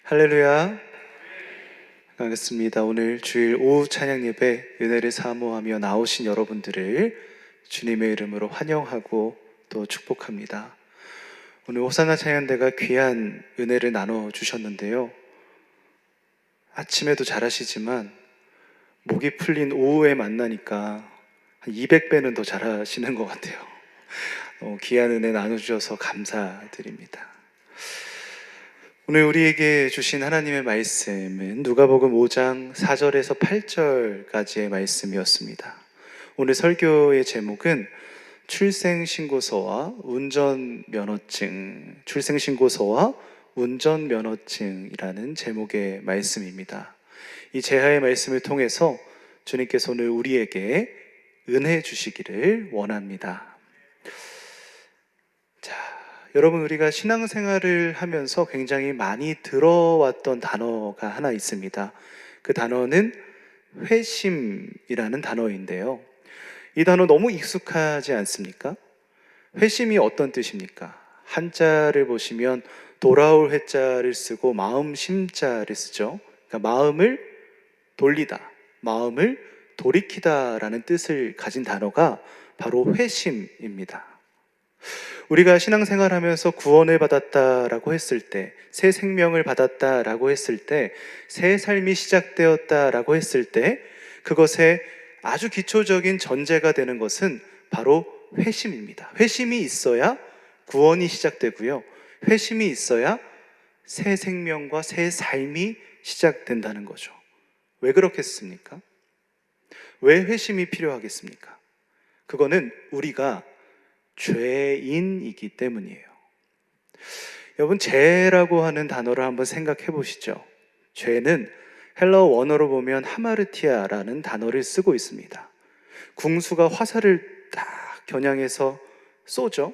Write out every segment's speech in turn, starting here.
할렐루야. 반갑습니다. 오늘 주일 오후 찬양 예배 은혜를 사모하며 나오신 여러분들을 주님의 이름으로 환영하고 또 축복합니다. 오늘 호산나 찬양대가 귀한 은혜를 나눠주셨는데요. 아침에도 잘하시지만 목이 풀린 오후에 만나니까 한 200배는 더 잘하시는 것 같아요. 귀한 은혜 나눠주셔서 감사드립니다. 오늘 우리에게 주신 하나님의 말씀은 누가복음 5장 4절에서 8절까지의 말씀이었습니다. 오늘 설교의 제목은 출생신고서와 운전면허증이라는 제목의 말씀입니다. 이 제하의 말씀을 통해서 주님께서 오늘 우리에게 은혜 주시기를 원합니다. 여러분, 우리가 신앙생활을 하면서 굉장히 많이 들어왔던 단어가 하나 있습니다. 그 단어는 회심이라는 단어인데요. 이 단어 너무 익숙하지 않습니까? 회심이 어떤 뜻입니까? 한자를 보시면 돌아올 회자를 쓰고 마음 심자를 쓰죠. 그러니까 마음을 돌리다, 마음을 돌이키다라는 뜻을 가진 단어가 바로 회심입니다. 우리가 신앙생활하면서 구원을 받았다라고 했을 때, 새 생명을 받았다라고 했을 때, 새 삶이 시작되었다라고 했을 때, 그것의 아주 기초적인 전제가 되는 것은 바로 회심입니다. 회심이 있어야 구원이 시작되고요. 회심이 있어야 새 생명과 새 삶이 시작된다는 거죠. 왜 그렇겠습니까? 왜 회심이 필요하겠습니까? 그거는 우리가 죄인이기 때문이에요. 여러분, 죄라고 하는 단어를 한번 생각해 보시죠. 죄는 헬라어 원어로 보면 하마르티아라는 단어를 쓰고 있습니다. 궁수가 화살을 딱 겨냥해서 쏘죠.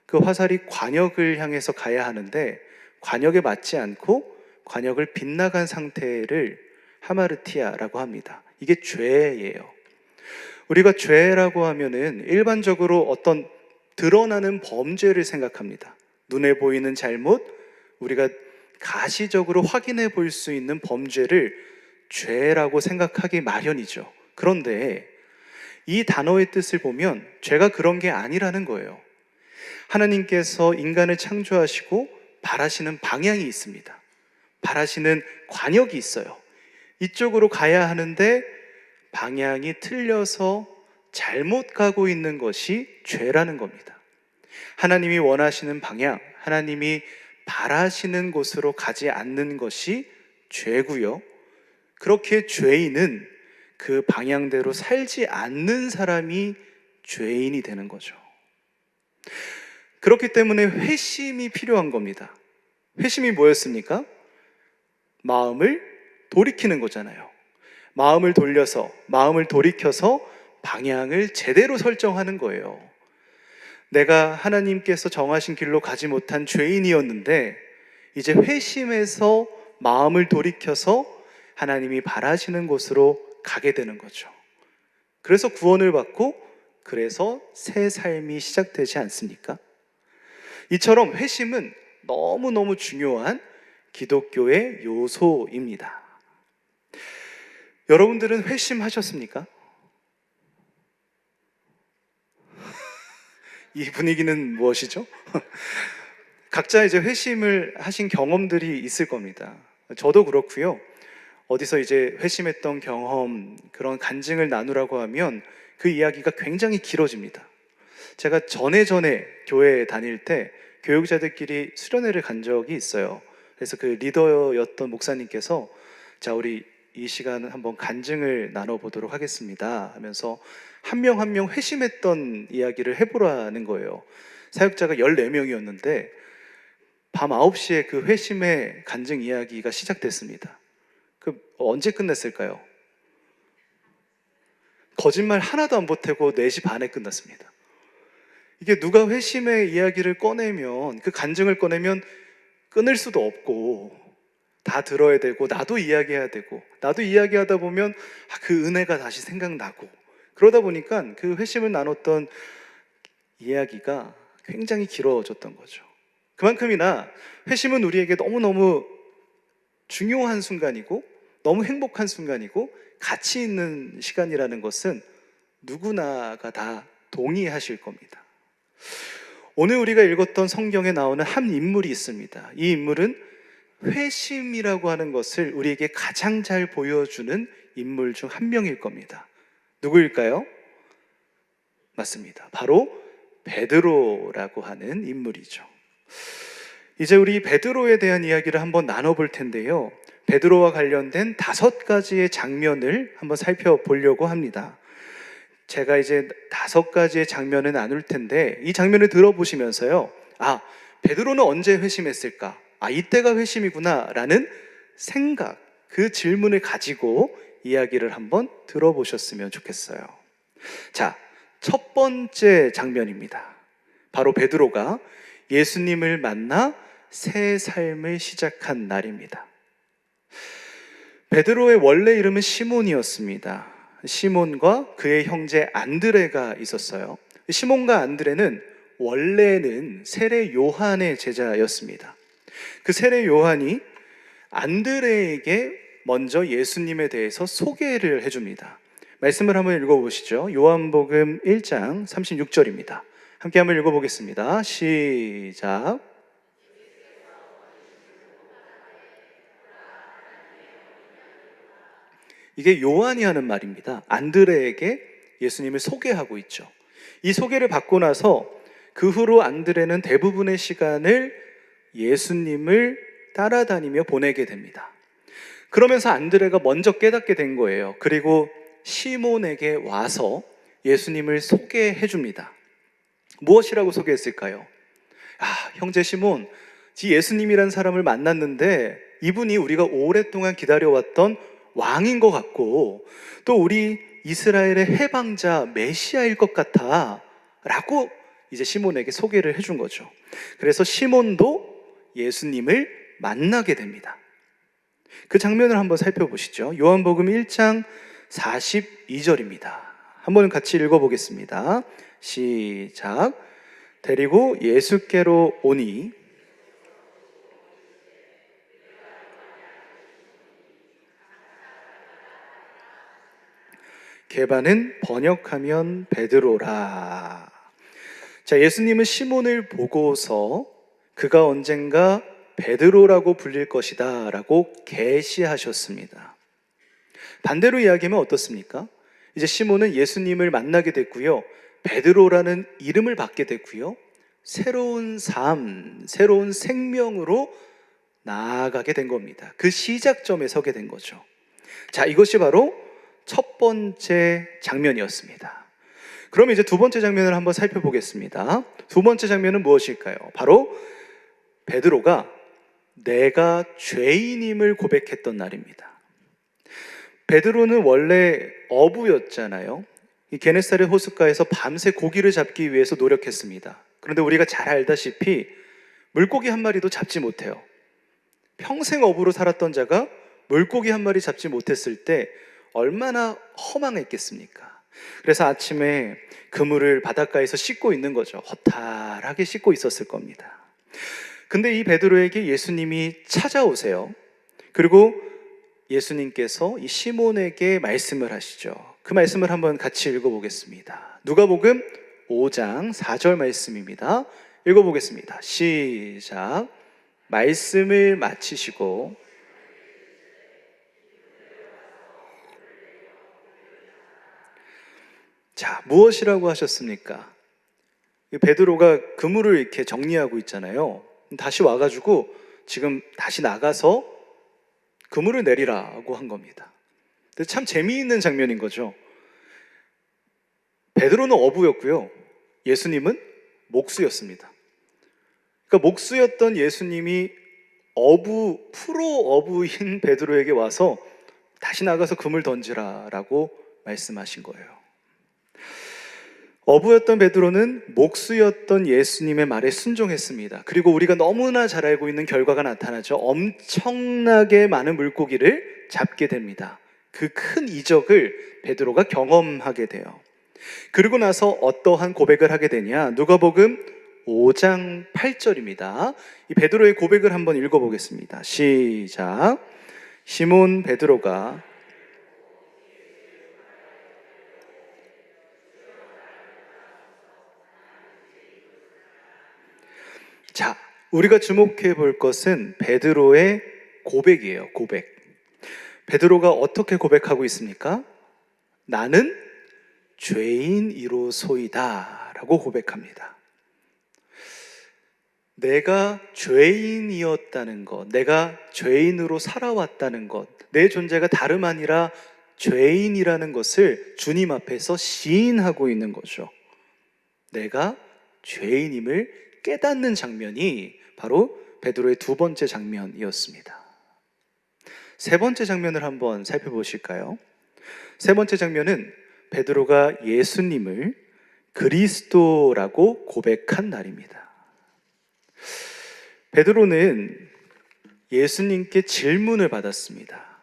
그 화살이 관역을 향해서 가야 하는데 관역에 맞지 않고 관역을 빗나간 상태를 하마르티아라고 합니다. 이게 죄예요. 우리가 죄라고 하면은 일반적으로 어떤 드러나는 범죄를 생각합니다. 눈에 보이는 잘못, 우리가 가시적으로 확인해 볼 수 있는 범죄를 죄라고 생각하기 마련이죠. 그런데 이 단어의 뜻을 보면 죄가 그런 게 아니라는 거예요. 하나님께서 인간을 창조하시고 바라시는 방향이 있습니다. 바라시는 관역이 있어요. 이쪽으로 가야 하는데 방향이 틀려서 잘못 가고 있는 것이 죄라는 겁니다. 하나님이 원하시는 방향, 하나님이 바라시는 곳으로 가지 않는 것이 죄고요. 그렇게 죄인은 그 방향대로 살지 않는 사람이 죄인이 되는 거죠. 그렇기 때문에 회심이 필요한 겁니다. 회심이 뭐였습니까? 마음을 돌이키는 거잖아요. 마음을 돌이켜서 방향을 제대로 설정하는 거예요. 내가 하나님께서 정하신 길로 가지 못한 죄인이었는데 이제 회심해서 마음을 돌이켜서 하나님이 바라시는 곳으로 가게 되는 거죠. 그래서 구원을 받고 그래서 새 삶이 시작되지 않습니까? 이처럼 회심은 너무너무 중요한 기독교의 요소입니다. 여러분들은 회심하셨습니까? 이 분위기는 무엇이죠? 각자 이제 회심을 하신 경험들이 있을 겁니다. 저도 그렇고요. 어디서 이제 회심했던 경험, 그런 간증을 나누라고 하면 그 이야기가 굉장히 길어집니다. 제가 전에 교회에 다닐 때 교육자들끼리 수련회를 간 적이 있어요. 그래서 그 리더였던 목사님께서 자, 우리 이 시간 한번 간증을 나눠보도록 하겠습니다 하면서 한 명 한 명 회심했던 이야기를 해보라는 거예요. 사역자가 14명이었는데 밤 9시에 그 회심의 간증 이야기가 시작됐습니다. 그 언제 끝냈을까요? 거짓말 하나도 안 보태고 4시 반에 끝났습니다. 이게 누가 회심의 이야기를 꺼내면, 그 간증을 꺼내면 끊을 수도 없고 다 들어야 되고 나도 이야기해야 되고 나도 이야기하다 보면 그 은혜가 다시 생각나고 그러다 보니까 그 회심을 나눴던 이야기가 굉장히 길어졌던 거죠. 그만큼이나 회심은 우리에게 너무너무 중요한 순간이고 너무 행복한 순간이고 가치 있는 시간이라는 것은 누구나가 다 동의하실 겁니다. 오늘 우리가 읽었던 성경에 나오는 한 인물이 있습니다. 이 인물은 회심이라고 하는 것을 우리에게 가장 잘 보여주는 인물 중 한 명일 겁니다. 누구일까요? 맞습니다. 바로 베드로라고 하는 인물이죠. 이제 우리 베드로에 대한 이야기를 한번 나눠볼 텐데요. 베드로와 관련된 5가지의 장면을 한번 살펴보려고 합니다. 제가 이제 5가지의 장면을 나눌 텐데 이 장면을 들어보시면서요, 베드로는 언제 회심했을까? 이때가 회심이구나 라는 생각, 그 질문을 가지고 이야기를 한번 들어보셨으면 좋겠어요. 자, 첫 번째 장면입니다. 바로 베드로가 예수님을 만나 새 삶을 시작한 날입니다. 베드로의 원래 이름은 시몬이었습니다. 시몬과 그의 형제 안드레가 있었어요. 시몬과 안드레는 원래는 세례 요한의 제자였습니다. 그 세례 요한이 안드레에게 먼저 예수님에 대해서 소개를 해줍니다. 말씀을 한번 읽어보시죠. 요한복음 1장 36절입니다. 함께 한번 읽어보겠습니다. 시작. 이게 요한이 하는 말입니다. 안드레에게 예수님을 소개하고 있죠. 이 소개를 받고 나서 그 후로 안드레는 대부분의 시간을 예수님을 따라다니며 보내게 됩니다. 그러면서 안드레가 먼저 깨닫게 된 거예요. 그리고 시몬에게 와서 예수님을 소개해 줍니다. 무엇이라고 소개했을까요? 형제 시몬, 예수님이란 사람을 만났는데 이분이 우리가 오랫동안 기다려왔던 왕인 것 같고 또 우리 이스라엘의 해방자 메시아일 것 같아 라고 이제 시몬에게 소개를 해준 거죠. 그래서 시몬도 예수님을 만나게 됩니다. 그 장면을 한번 살펴보시죠. 요한복음 1장 42절입니다. 한번 같이 읽어보겠습니다. 시작. 데리고 예수께로 오니 개반은 번역하면 베드로라. 자, 예수님은 시몬을 보고서 그가 언젠가 베드로라고 불릴 것이다 라고 계시하셨습니다. 반대로 이야기하면 어떻습니까? 이제 시몬은 예수님을 만나게 됐고요, 베드로라는 이름을 받게 됐고요, 새로운 삶, 새로운 생명으로 나아가게 된 겁니다. 그 시작점에 서게 된 거죠. 자, 이것이 바로 첫 번째 장면이었습니다. 그럼 이제 두 번째 장면을 한번 살펴보겠습니다. 두 번째 장면은 무엇일까요? 바로 베드로가 내가 죄인임을 고백했던 날입니다. 베드로는 원래 어부였잖아요. 이 게네사렛 호숫가에서 밤새 고기를 잡기 위해서 노력했습니다. 그런데 우리가 잘 알다시피 물고기 한 마리도 잡지 못해요. 평생 어부로 살았던 자가 물고기 한 마리 잡지 못했을 때 얼마나 허망했겠습니까? 그래서 아침에 그물을 바닷가에서 씻고 있는 거죠. 허탈하게 씻고 있었을 겁니다. 근데 이 베드로에게 예수님이 찾아오세요. 그리고 예수님께서 이 시몬에게 말씀을 하시죠. 그 말씀을 한번 같이 읽어보겠습니다. 누가복음 5장 4절 말씀입니다. 읽어보겠습니다. 시작. 말씀을 마치시고 자, 무엇이라고 하셨습니까? 베드로가 그물을 이렇게 정리하고 있잖아요. 다시 와가지고 지금 다시 나가서 그물을 내리라고 한 겁니다. 근데 참 재미있는 장면인 거죠. 베드로는 어부였고요, 예수님은 목수였습니다. 그러니까 목수였던 예수님이 프로 어부인 베드로에게 와서 다시 나가서 그물 던지라라고 말씀하신 거예요. 어부였던 베드로는 목수였던 예수님의 말에 순종했습니다. 그리고 우리가 너무나 잘 알고 있는 결과가 나타나죠. 엄청나게 많은 물고기를 잡게 됩니다. 그 큰 이적을 베드로가 경험하게 돼요. 그리고 나서 어떠한 고백을 하게 되냐? 누가복음 5장 8절입니다. 이 베드로의 고백을 한번 읽어보겠습니다. 시작. 시몬 베드로가 자, 우리가 주목해 볼 것은 베드로의 고백이에요. 고백. 베드로가 어떻게 고백하고 있습니까? 나는 죄인이로소이다 라고 고백합니다. 내가 죄인이었다는 것, 내가 죄인으로 살아왔다는 것, 내 존재가 다름 아니라 죄인이라는 것을 주님 앞에서 시인하고 있는 거죠. 내가 죄인임을 깨닫는 장면이 바로 베드로의 두 번째 장면이었습니다. 세 번째 장면을 한번 살펴보실까요? 세 번째 장면은 베드로가 예수님을 그리스도라고 고백한 날입니다. 베드로는 예수님께 질문을 받았습니다.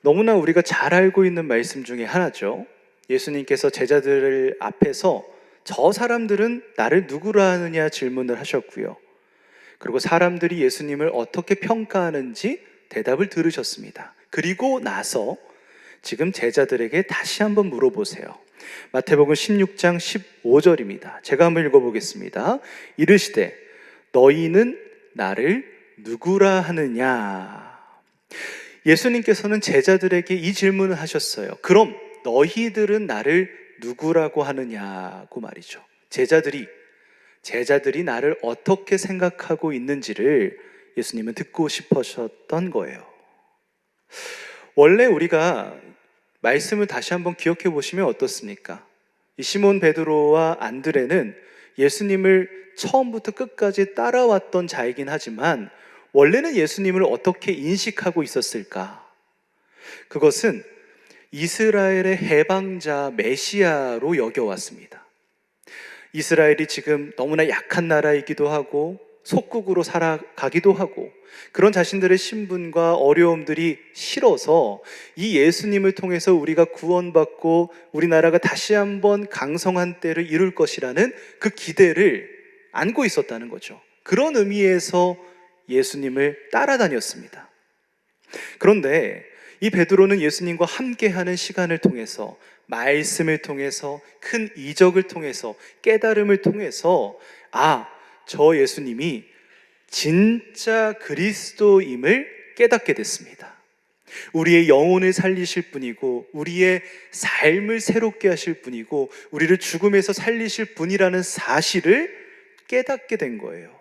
너무나 우리가 잘 알고 있는 말씀 중에 하나죠. 예수님께서 제자들 앞에서 저 사람들은 나를 누구라 하느냐 질문을 하셨고요. 그리고 사람들이 예수님을 어떻게 평가하는지 대답을 들으셨습니다. 그리고 나서 지금 제자들에게 다시 한번 물어보세요. 마태복음 16장 15절입니다. 제가 한번 읽어보겠습니다. 이르시되 너희는 나를 누구라 하느냐. 예수님께서는 제자들에게 이 질문을 하셨어요. 그럼 너희들은 나를 누구라고 하느냐고 말이죠. 제자들이 나를 어떻게 생각하고 있는지를 예수님은 듣고 싶으셨던 거예요. 원래 우리가 말씀을 다시 한번 기억해 보시면 어떻습니까? 이 시몬 베드로와 안드레는 예수님을 처음부터 끝까지 따라왔던 자이긴 하지만 원래는 예수님을 어떻게 인식하고 있었을까? 그것은 이스라엘의 해방자 메시아로 여겨왔습니다. 이스라엘이 지금 너무나 약한 나라이기도 하고 속국으로 살아가기도 하고 그런 자신들의 신분과 어려움들이 싫어서 이 예수님을 통해서 우리가 구원받고 우리나라가 다시 한번 강성한 때를 이룰 것이라는 그 기대를 안고 있었다는 거죠. 그런 의미에서 예수님을 따라다녔습니다. 그런데 이 베드로는 예수님과 함께하는 시간을 통해서 말씀을 통해서 큰 이적을 통해서 깨달음을 통해서 저 예수님이 진짜 그리스도임을 깨닫게 됐습니다. 우리의 영혼을 살리실 분이고 우리의 삶을 새롭게 하실 분이고 우리를 죽음에서 살리실 분이라는 사실을 깨닫게 된 거예요.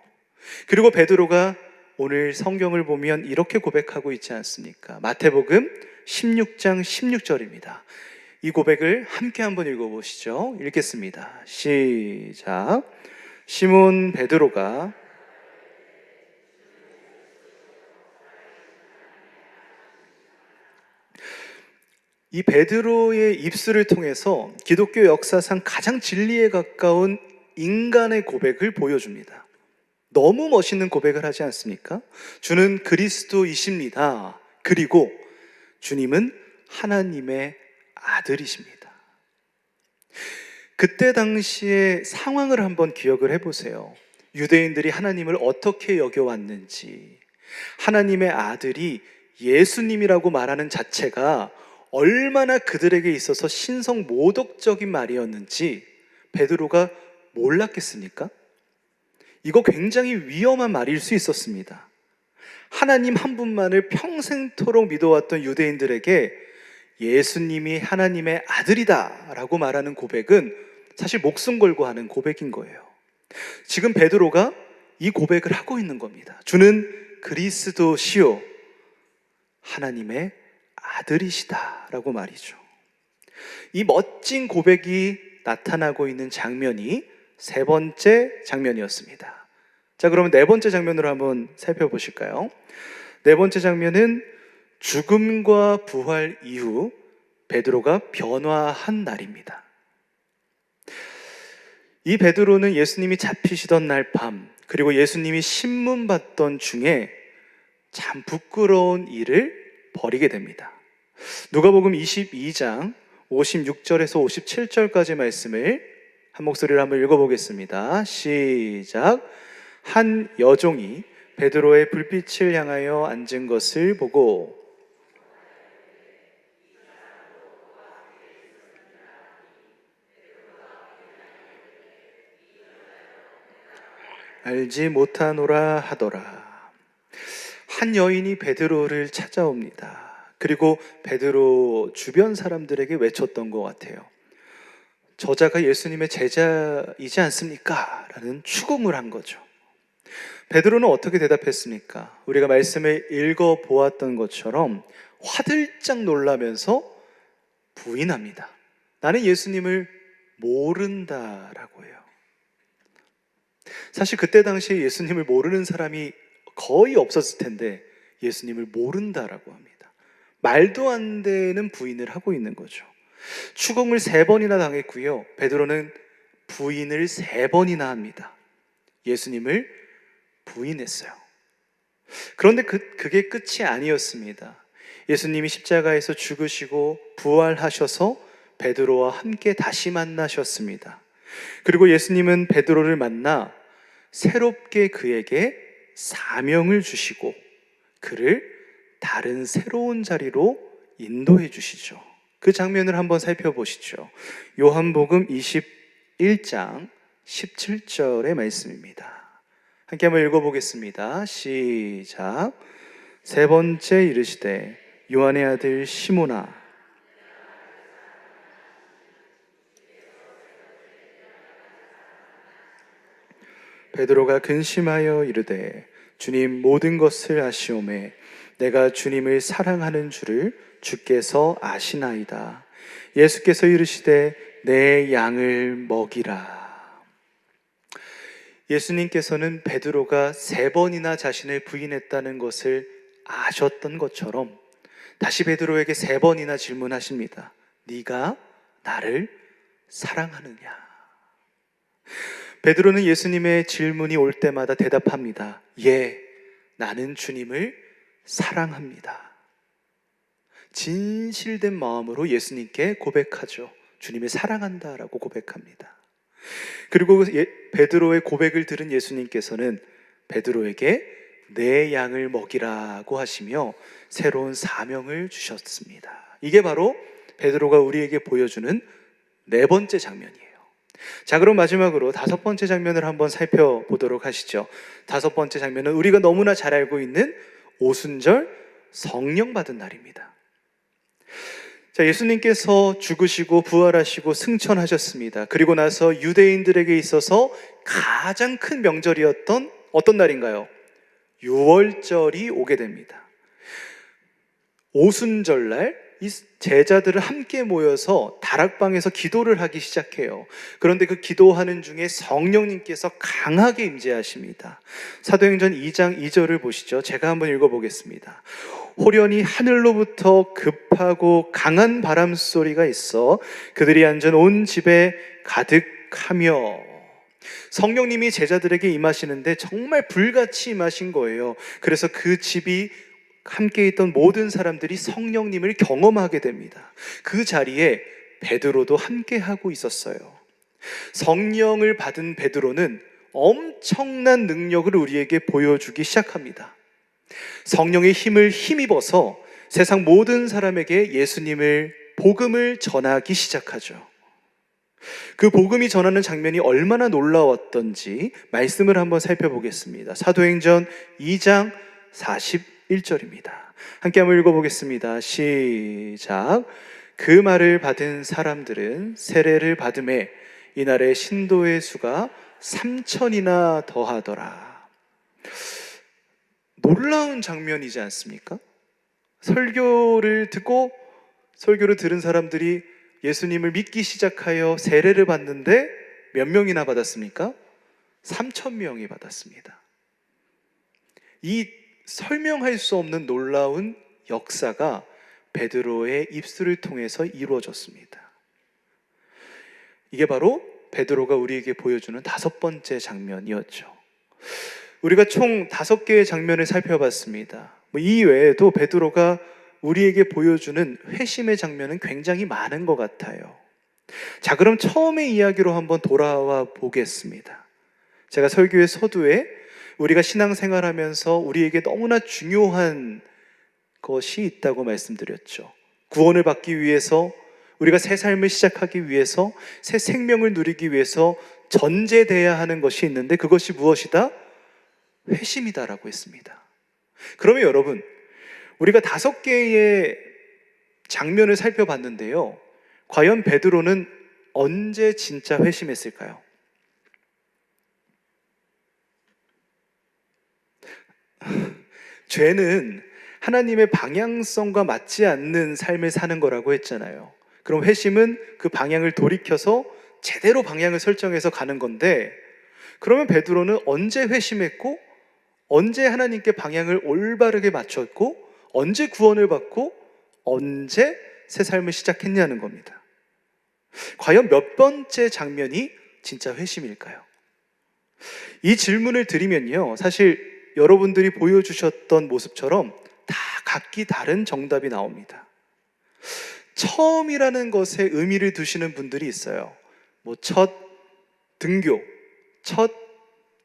그리고 베드로가 오늘 성경을 보면 이렇게 고백하고 있지 않습니까? 마태복음 16장 16절입니다. 이 고백을 함께 한번 읽어보시죠. 읽겠습니다. 시작. 시몬 베드로가 이 베드로의 입술을 통해서 기독교 역사상 가장 진리에 가까운 인간의 고백을 보여줍니다. 너무 멋있는 고백을 하지 않습니까? 주는 그리스도이십니다. 그리고 주님은 하나님의 아들이십니다. 그때 당시의 상황을 한번 기억을 해보세요. 유대인들이 하나님을 어떻게 여겨왔는지, 하나님의 아들이 예수님이라고 말하는 자체가 얼마나 그들에게 있어서 신성모독적인 말이었는지 베드로가 몰랐겠습니까? 이거 굉장히 위험한 말일 수 있었습니다. 하나님 한 분만을 평생토록 믿어왔던 유대인들에게 예수님이 하나님의 아들이다 라고 말하는 고백은 사실 목숨 걸고 하는 고백인 거예요. 지금 베드로가 이 고백을 하고 있는 겁니다. 주는 그리스도시요 하나님의 아들이시다 라고 말이죠. 이 멋진 고백이 나타나고 있는 장면이 세 번째 장면이었습니다. 자, 그러면 네 번째 장면으로 한번 살펴보실까요? 네 번째 장면은 죽음과 부활 이후 베드로가 변화한 날입니다. 이 베드로는 예수님이 잡히시던 날 밤, 그리고 예수님이 신문 받던 중에 참 부끄러운 일을 벌이게 됩니다. 누가복음 22장 56절에서 57절까지 말씀을 한 목소리로 한번 읽어보겠습니다. 시작. 한 여종이 베드로의 불빛을 향하여 앉은 것을 보고 알지 못하노라 하더라. 한 여인이 베드로를 찾아옵니다. 그리고 베드로 주변 사람들에게 외쳤던 것 같아요. 저자가 예수님의 제자이지 않습니까? 라는 추궁을 한 거죠. 베드로는 어떻게 대답했습니까? 우리가 말씀을 읽어보았던 것처럼 화들짝 놀라면서 부인합니다. 나는 예수님을 모른다라고 해요. 사실 그때 당시에 예수님을 모르는 사람이 거의 없었을 텐데 예수님을 모른다라고 합니다. 말도 안 되는 부인을 하고 있는 거죠. 추궁을 3번이나 당했고요. 베드로는 부인을 3번이나 합니다. 예수님을 부인했어요. 그런데 그게 끝이 아니었습니다. 예수님이 십자가에서 죽으시고 부활하셔서 베드로와 함께 다시 만나셨습니다. 그리고 예수님은 베드로를 만나 새롭게 그에게 사명을 주시고 그를 다른 새로운 자리로 인도해 주시죠. 그 장면을 한번 살펴보시죠. 요한복음 21장 17절의 말씀입니다. 함께 한번 읽어보겠습니다. 시작. 3번째 이르시되 요한의 아들 시몬아 베드로가 근심하여 이르되 주님 모든 것을 아시오매 내가 주님을 사랑하는 줄을 주께서 아시나이다. 예수께서 이르시되 내 양을 먹이라. 예수님께서는 베드로가 3번이나 자신을 부인했다는 것을 아셨던 것처럼 다시 베드로에게 3번이나 질문하십니다. 네가 나를 사랑하느냐? 베드로는 예수님의 질문이 올 때마다 대답합니다. 예, 나는 주님을 사랑합니다. 진실된 마음으로 예수님께 고백하죠. 주님을 사랑한다라고 고백합니다. 그리고 베드로의 고백을 들은 예수님께서는 베드로에게 내 양을 먹이라고 하시며 새로운 사명을 주셨습니다. 이게 바로 베드로가 우리에게 보여주는 4번째 장면이에요. 자, 그럼 마지막으로 5번째 장면을 한번 살펴보도록 하시죠. 5번째 장면은 우리가 너무나 잘 알고 있는 오순절 성령 받은 날입니다. 자, 예수님께서 죽으시고 부활하시고 승천하셨습니다. 그리고 나서 유대인들에게 있어서 가장 큰 명절이었던 어떤 날인가요? 유월절이 오게 됩니다. 오순절날 이 제자들을 함께 모여서 다락방에서 기도를 하기 시작해요. 그런데 그 기도하는 중에 성령님께서 강하게 임재하십니다. 사도행전 2장 2절을 보시죠. 제가 한번 읽어보겠습니다. 호련히 하늘로부터 급하고 강한 바람 소리가 있어 그들이 앉은 온 집에 가득하며. 성령님이 제자들에게 임하시는데 정말 불같이 임하신 거예요. 그래서 그 집이 함께 있던 모든 사람들이 성령님을 경험하게 됩니다. 그 자리에 베드로도 함께 하고 있었어요. 성령을 받은 베드로는 엄청난 능력을 우리에게 보여주기 시작합니다. 성령의 힘을 힘입어서 세상 모든 사람에게 예수님을 복음을 전하기 시작하죠. 그 복음이 전하는 장면이 얼마나 놀라웠던지 말씀을 한번 살펴보겠습니다. 사도행전 2장 41절입니다. 함께 한번 읽어보겠습니다. 시작. 그 말을 받은 사람들은 세례를 받음에 이날의 신도의 수가 3,000이나 더하더라. 놀라운 장면이지 않습니까? 설교를 들은 사람들이 예수님을 믿기 시작하여 세례를 받는데 몇 명이나 받았습니까? 3,000명이 받았습니다. 이 설명할 수 없는 놀라운 역사가 베드로의 입술을 통해서 이루어졌습니다. 이게 바로 베드로가 우리에게 보여주는 5번째 장면이었죠. 우리가 총 5개의 장면을 살펴봤습니다. 이 외에도 베드로가 우리에게 보여주는 회심의 장면은 굉장히 많은 것 같아요. 자, 그럼 처음의 이야기로 한번 돌아와 보겠습니다. 제가 설교의 서두에 우리가 신앙생활하면서 우리에게 너무나 중요한 것이 있다고 말씀드렸죠. 구원을 받기 위해서, 우리가 새 삶을 시작하기 위해서, 새 생명을 누리기 위해서 전제돼야 하는 것이 있는데, 그것이 무엇이다? 회심이다라고 했습니다. 그러면 여러분, 우리가 5개의 장면을 살펴봤는데요, 과연 베드로는 언제 진짜 회심했을까요? 죄는 하나님의 방향성과 맞지 않는 삶을 사는 거라고 했잖아요. 그럼 회심은 그 방향을 돌이켜서 제대로 방향을 설정해서 가는 건데, 그러면 베드로는 언제 회심했고, 언제 하나님께 방향을 올바르게 맞췄고, 언제 구원을 받고, 언제 새 삶을 시작했냐는 겁니다. 과연 몇 번째 장면이 진짜 회심일까요? 이 질문을 드리면요, 사실 여러분들이 보여주셨던 모습처럼 다 각기 다른 정답이 나옵니다. 처음이라는 것에 의미를 두시는 분들이 있어요. 첫 등교, 첫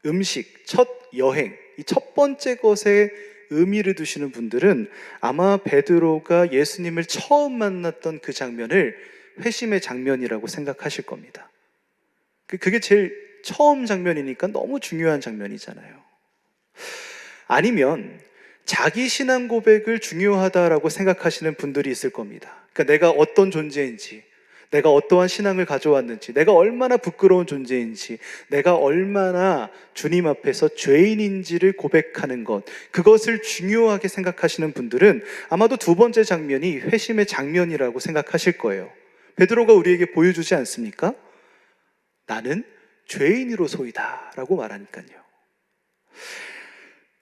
음식, 첫 여행, 이 첫 번째 것에 의미를 두시는 분들은 아마 베드로가 예수님을 처음 만났던 그 장면을 회심의 장면이라고 생각하실 겁니다. 그게 제일 처음 장면이니까 너무 중요한 장면이잖아요. 아니면 자기 신앙 고백을 중요하다라고 생각하시는 분들이 있을 겁니다. 그러니까 내가 어떤 존재인지, 내가 어떠한 신앙을 가져왔는지, 내가 얼마나 부끄러운 존재인지, 내가 얼마나 주님 앞에서 죄인인지를 고백하는 것, 그것을 중요하게 생각하시는 분들은 아마도 2번째 장면이 회심의 장면이라고 생각하실 거예요. 베드로가 우리에게 보여주지 않습니까? 나는 죄인으로소이다 라고 말하니까요.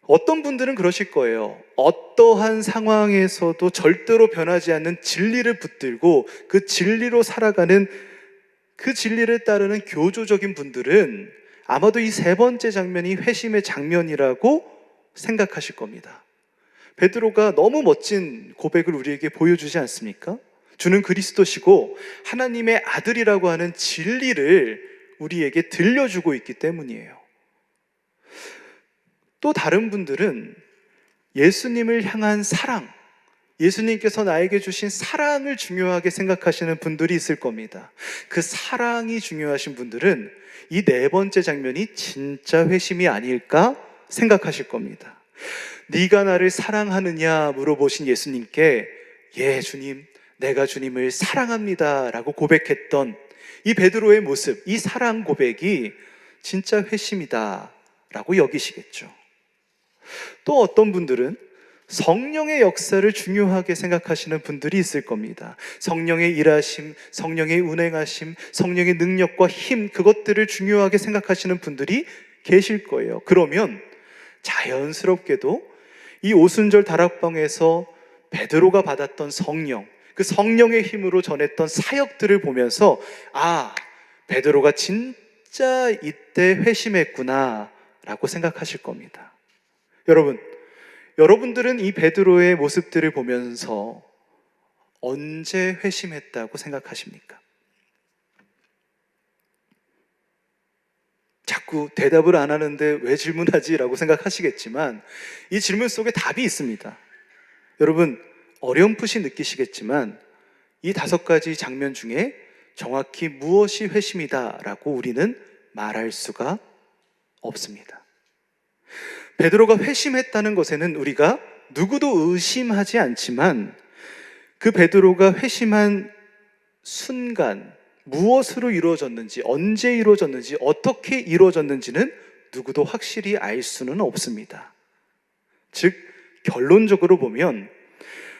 어떤 분들은 그러실 거예요. 어떠한 상황에서도 절대로 변하지 않는 진리를 붙들고 그 진리로 살아가는, 그 진리를 따르는 교조적인 분들은 아마도 이 3번째 장면이 회심의 장면이라고 생각하실 겁니다. 베드로가 너무 멋진 고백을 우리에게 보여주지 않습니까? 주는 그리스도시고 하나님의 아들이라고 하는 진리를 우리에게 들려주고 있기 때문이에요. 또 다른 분들은 예수님을 향한 사랑, 예수님께서 나에게 주신 사랑을 중요하게 생각하시는 분들이 있을 겁니다. 그 사랑이 중요하신 분들은 이 4번째 장면이 진짜 회심이 아닐까 생각하실 겁니다. 네가 나를 사랑하느냐 물어보신 예수님께 예 주님, 내가 주님을 사랑합니다 라고 고백했던 이 베드로의 모습, 이 사랑 고백이 진짜 회심이다 라고 여기시겠죠. 또 어떤 분들은 성령의 역사를 중요하게 생각하시는 분들이 있을 겁니다. 성령의 일하심, 성령의 운행하심, 성령의 능력과 힘, 그것들을 중요하게 생각하시는 분들이 계실 거예요. 그러면 자연스럽게도 이 오순절 다락방에서 베드로가 받았던 성령, 그 성령의 힘으로 전했던 사역들을 보면서 아, 베드로가 진짜 이때 회심했구나 라고 생각하실 겁니다. 여러분들은 이 베드로의 모습들을 보면서 언제 회심했다고 생각하십니까? 자꾸 대답을 안 하는데 왜 질문하지? 라고 생각하시겠지만 이 질문 속에 답이 있습니다. 여러분, 어렴풋이 느끼시겠지만 이 5가지 장면 중에 정확히 무엇이 회심이다 라고 우리는 말할 수가 없습니다. 베드로가 회심했다는 것에는 우리가 누구도 의심하지 않지만 그 베드로가 회심한 순간 무엇으로 이루어졌는지, 언제 이루어졌는지, 어떻게 이루어졌는지는 누구도 확실히 알 수는 없습니다. 즉 결론적으로 보면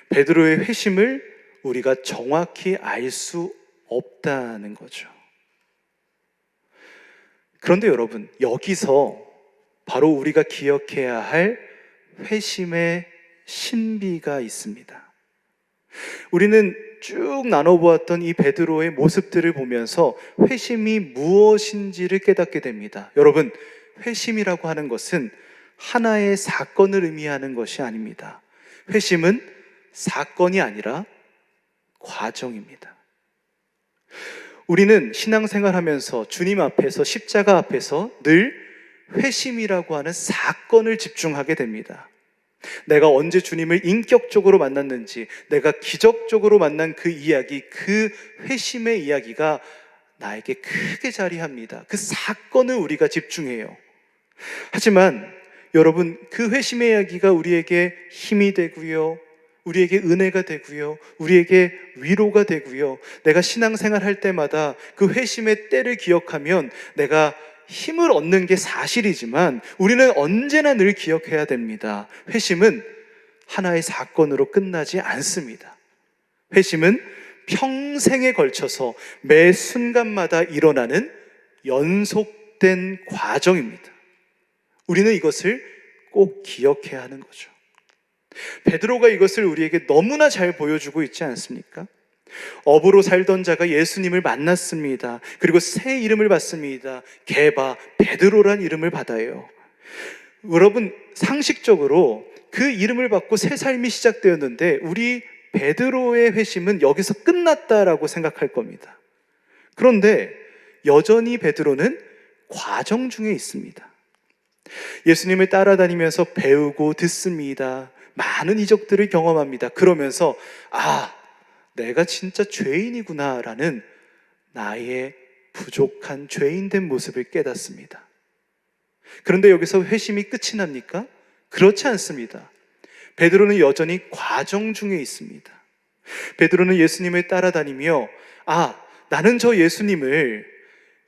베드로의 회심을 우리가 정확히 알 수 없다는 거죠. 그런데 여러분, 여기서 바로 우리가 기억해야 할 회심의 신비가 있습니다. 우리는 쭉 나눠보았던 이 베드로의 모습들을 보면서 회심이 무엇인지를 깨닫게 됩니다. 여러분, 회심이라고 하는 것은 하나의 사건을 의미하는 것이 아닙니다. 회심은 사건이 아니라 과정입니다. 우리는 신앙생활 하면서 주님 앞에서, 십자가 앞에서 늘 회심이라고 하는 사건을 집중하게 됩니다. 내가 언제 주님을 인격적으로 만났는지, 내가 기적적으로 만난 그 이야기, 그 회심의 이야기가 나에게 크게 자리합니다. 그 사건을 우리가 집중해요. 하지만 여러분, 그 회심의 이야기가 우리에게 힘이 되고요, 우리에게 은혜가 되고요, 우리에게 위로가 되고요, 내가 신앙생활 할 때마다 그 회심의 때를 기억하면 내가 힘을 얻는 게 사실이지만 우리는 언제나 늘 기억해야 됩니다. 회심은 하나의 사건으로 끝나지 않습니다. 회심은 평생에 걸쳐서 매 순간마다 일어나는 연속된 과정입니다. 우리는 이것을 꼭 기억해야 하는 거죠. 베드로가 이것을 우리에게 너무나 잘 보여주고 있지 않습니까? 어부로 살던 자가 예수님을 만났습니다. 그리고 새 이름을 받습니다. 게바, 베드로란 이름을 받아요. 여러분, 상식적으로 그 이름을 받고 새 삶이 시작되었는데 우리 베드로의 회심은 여기서 끝났다라고 생각할 겁니다. 그런데 여전히 베드로는 과정 중에 있습니다. 예수님을 따라다니면서 배우고 듣습니다. 많은 이적들을 경험합니다. 그러면서 내가 진짜 죄인이구나 라는 나의 부족한 죄인된 모습을 깨닫습니다. 그런데 여기서 회심이 끝이 납니까? 그렇지 않습니다. 베드로는 여전히 과정 중에 있습니다. 베드로는 예수님을 따라다니며 나는 저 예수님을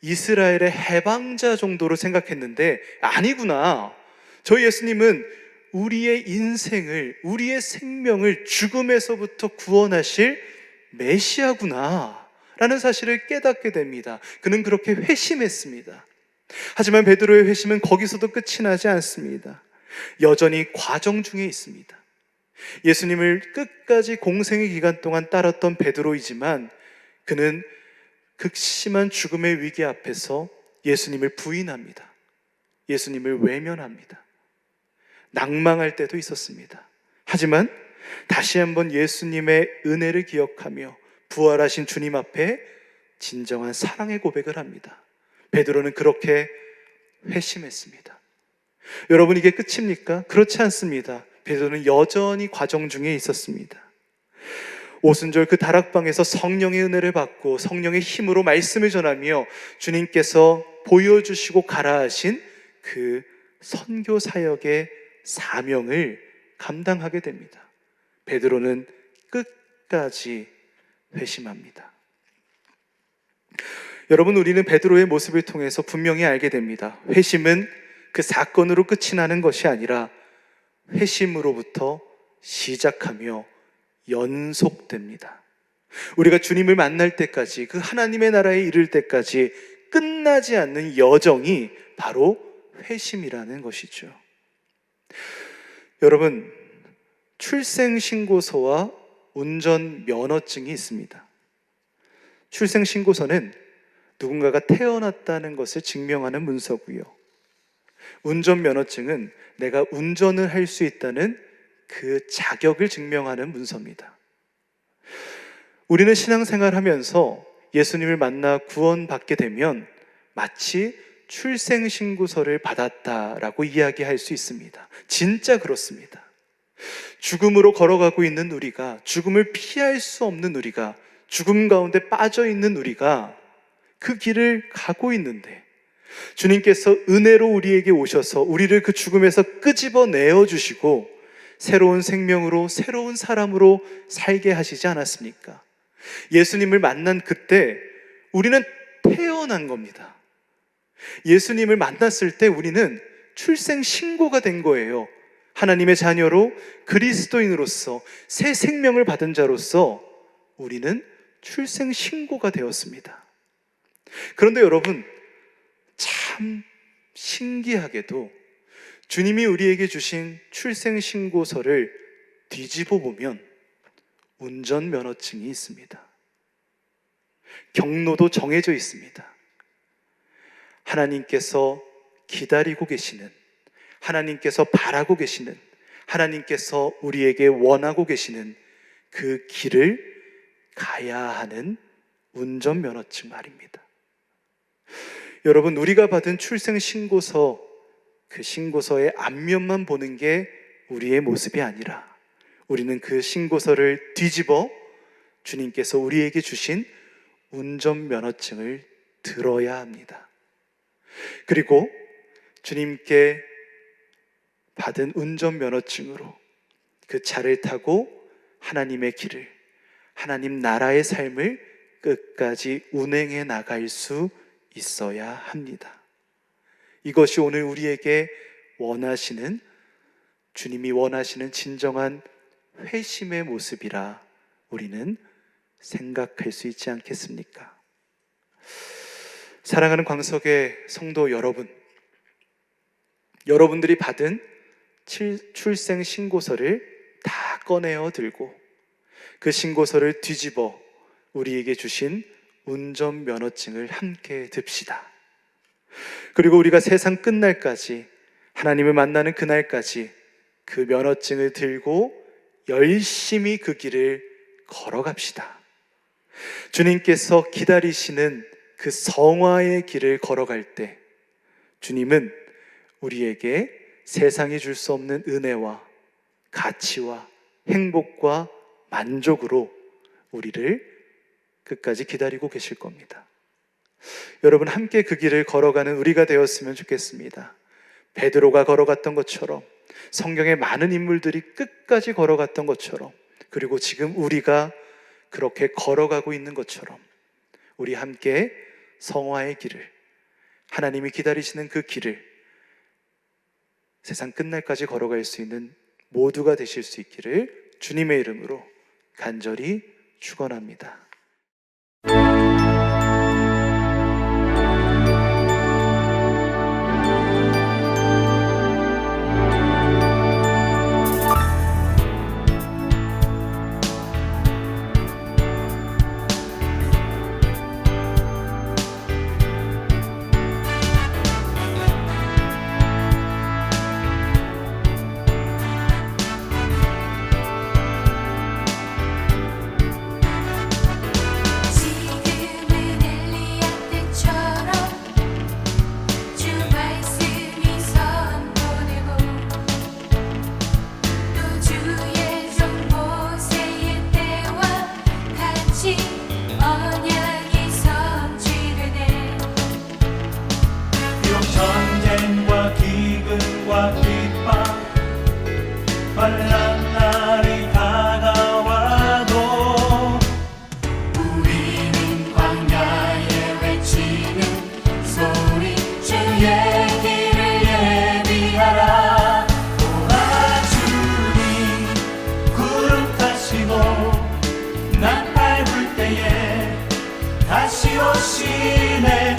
이스라엘의 해방자 정도로 생각했는데 아니구나. 저 예수님은 우리의 인생을, 우리의 생명을 죽음에서부터 구원하실 메시아구나 라는 사실을 깨닫게 됩니다. 그는 그렇게 회심했습니다. 하지만 베드로의 회심은 거기서도 끝이 나지 않습니다. 여전히 과정 중에 있습니다. 예수님을 끝까지 공생의 기간 동안 따랐던 베드로이지만 그는 극심한 죽음의 위기 앞에서 예수님을 부인합니다. 예수님을 외면합니다. 낭망할 때도 있었습니다. 하지만 다시 한번 예수님의 은혜를 기억하며 부활하신 주님 앞에 진정한 사랑의 고백을 합니다. 베드로는 그렇게 회심했습니다. 여러분, 이게 끝입니까? 그렇지 않습니다. 베드로는 여전히 과정 중에 있었습니다. 오순절 그 다락방에서 성령의 은혜를 받고 성령의 힘으로 말씀을 전하며 주님께서 보여주시고 가라 하신 그 선교 사역의 사명을 감당하게 됩니다. 베드로는 끝까지 회심합니다. 여러분, 우리는 베드로의 모습을 통해서 분명히 알게 됩니다. 회심은 그 사건으로 끝이 나는 것이 아니라 회심으로부터 시작하며 연속됩니다. 우리가 주님을 만날 때까지, 그 하나님의 나라에 이를 때까지 끝나지 않는 여정이 바로 회심이라는 것이죠. 여러분, 출생신고서와 운전면허증이 있습니다. 출생신고서는 누군가가 태어났다는 것을 증명하는 문서고요. 운전면허증은 내가 운전을 할 수 있다는 그 자격을 증명하는 문서입니다. 우리는 신앙생활 하면서 예수님을 만나 구원받게 되면 마치 출생신고서를 받았다라고 이야기할 수 있습니다. 진짜 그렇습니다. 죽음으로 걸어가고 있는 우리가, 죽음을 피할 수 없는 우리가, 죽음 가운데 빠져 있는 우리가 그 길을 가고 있는데 주님께서 은혜로 우리에게 오셔서 우리를 그 죽음에서 끄집어내어 주시고 새로운 생명으로, 새로운 사람으로 살게 하시지 않았습니까? 예수님을 만난 그때 우리는 태어난 겁니다. 예수님을 만났을 때 우리는 출생신고가 된 거예요. 하나님의 자녀로, 그리스도인으로서 새 생명을 받은 자로서 우리는 출생신고가 되었습니다. 그런데 여러분, 참 신기하게도 주님이 우리에게 주신 출생신고서를 뒤집어 보면 운전면허증이 있습니다. 경로도 정해져 있습니다. 하나님께서 기다리고 계시는, 하나님께서 바라고 계시는, 하나님께서 우리에게 원하고 계시는 그 길을 가야 하는 운전면허증 말입니다. 여러분, 우리가 받은 출생신고서 그 신고서의 앞면만 보는 게 우리의 모습이 아니라 우리는 그 신고서를 뒤집어 주님께서 우리에게 주신 운전면허증을 들어야 합니다. 그리고 주님께 받은 운전면허증으로 그 차를 타고 하나님의 길을, 하나님 나라의 삶을 끝까지 운행해 나갈 수 있어야 합니다. 이것이 오늘 우리에게 원하시는, 주님이 원하시는 진정한 회심의 모습이라 우리는 생각할 수 있지 않겠습니까? 사랑하는 광석의 성도 여러분, 여러분들이 받은 출생 신고서를 다 꺼내어 들고 그 신고서를 뒤집어 우리에게 주신 운전면허증을 함께 듭시다. 그리고 우리가 세상 끝날까지, 하나님을 만나는 그날까지 그 면허증을 들고 열심히 그 길을 걸어갑시다. 주님께서 기다리시는 그 성화의 길을 걸어갈 때 주님은 우리에게 세상이 줄 수 없는 은혜와 가치와 행복과 만족으로 우리를 끝까지 기다리고 계실 겁니다. 여러분, 함께 그 길을 걸어가는 우리가 되었으면 좋겠습니다. 베드로가 걸어갔던 것처럼, 성경의 많은 인물들이 끝까지 걸어갔던 것처럼, 그리고 지금 우리가 그렇게 걸어가고 있는 것처럼 우리 함께 성화의 길을, 하나님이 기다리시는 그 길을 세상 끝날까지 걸어갈 수 있는 모두가 되실 수 있기를 주님의 이름으로 간절히 축원합니다. 환난 날이 다가와도 우리는 광야에 외치는 소리 주의 길을 예비하라. 오라 주님 구름 타시고 나팔 불 때에 다시 오시네.